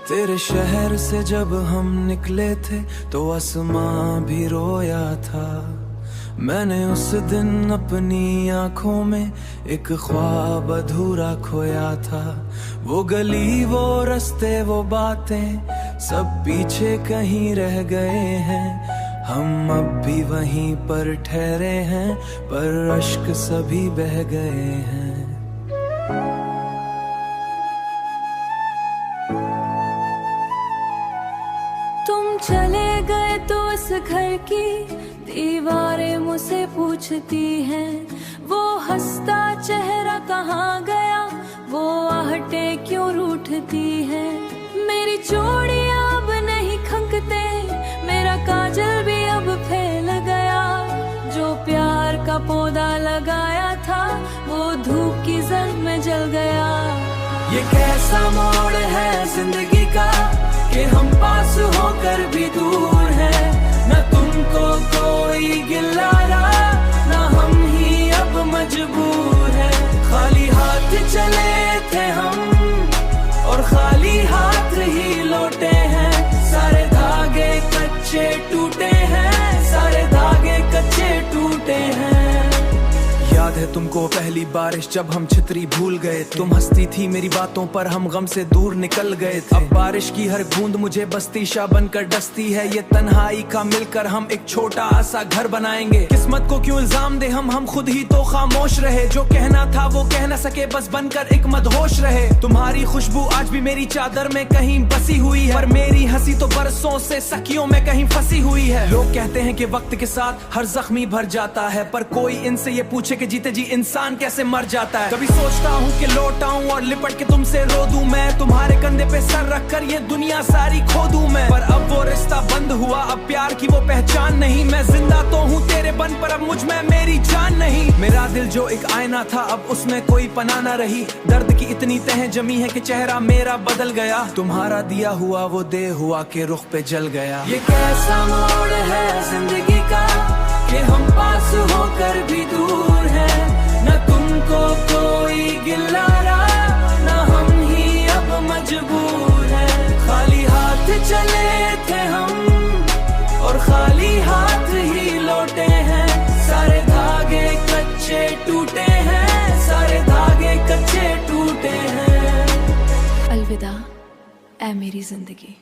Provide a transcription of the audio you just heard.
तेरे शहर से जब हम निकले थे तो आसमां भी रोया था। मैंने उस दिन अपनी आंखों में एक ख्वाब अधूरा खोया था। वो गली, वो रास्ते, वो बातें सब पीछे कहीं रह गए हैं। हम अब भी वहीं पर ठहरे हैं, पर अश्क सभी बह गए हैं। तुम चले गए तो इस घर की दीवारें मुझसे पूछती हैं, वो हंसता चेहरा कहाँ गया, वो आहटें क्यों रूठती हैं। मेरी चूड़ियां अब नहीं खनकते, मेरा काजल भी अब फैल गया। जो प्यार का पौधा लगाया था वो धूप की जंग में जल गया। ये कैसा मोड़ है जिंदगी का कि हम पास होकर भी दूर हैं। न तुमको कोई गिला रहा, न हम ही अब मजबूर हैं। खाली हाथ चले थे हम और खाली हाथ ही लौटे हैं। सारे धागे कच्चे टूटे हैं, सारे धागे कच्चे टूटे हैं। याद है तुमको पहली बारिश जब हम छतरी भूल गए। तुम हंसती थी मेरी बातों पर, हम गम से दूर निकल गए थे। अब बारिश की हर बूंद मुझे बस्ती शाह बनकर डसती है। ये तन्हाई का मिलकर हम एक छोटा सा घर बनाएंगे। किस्मत को क्यों इल्जाम दे हम खुद ही तो खामोश रहे। जो कहना था वो कह न सके, बस बनकर एक मदहोश रहे। तुम्हारी खुशबू आज भी मेरी चादर में कहीं बसी हुई है, पर मेरी हंसी तो बरसों से सखियों में कहीं फंसी हुई है। लोग कहते हैं कि वक्त के साथ हर जख्मी भर जाता है, पर कोई इनसे ये पूछे कि जीते जी इंसान कैसे मर जाता है। कभी सोचता हूँ कि लौट आऊं और लिपट के तुमसे रो दूं मैं, तुम्हारे कंधे पे सर रखकर ये दुनिया सारी खो दूं मैं। पर अब वो रिश्ता बंद हुआ, अब प्यार की वो पहचान नहीं। मैं जिंदा तो हूँ तेरे बन, पर अब मुझ में मेरी जान नहीं। मेरा दिल जो एक आईना था अब उसमें कोई पनाह न रही। दर्द की इतनी तह जमी है कि चेहरा मेरा बदल गया। तुम्हारा दिया हुआ वो दे हुआ के रुख पे जल गया। ये कैसा मोड़ है जिंदगी का कि हम पास होकर भी दूर हैं। न तुमको कोई गिला रहा, न हम ही अब मजबूर हैं। खाली हाथ चले थे हम और खाली हाथ ही लौटे हैं। सारे धागे कच्चे टूटे हैं, सारे धागे कच्चे टूटे हैं। अलविदा ऐ मेरी जिंदगी।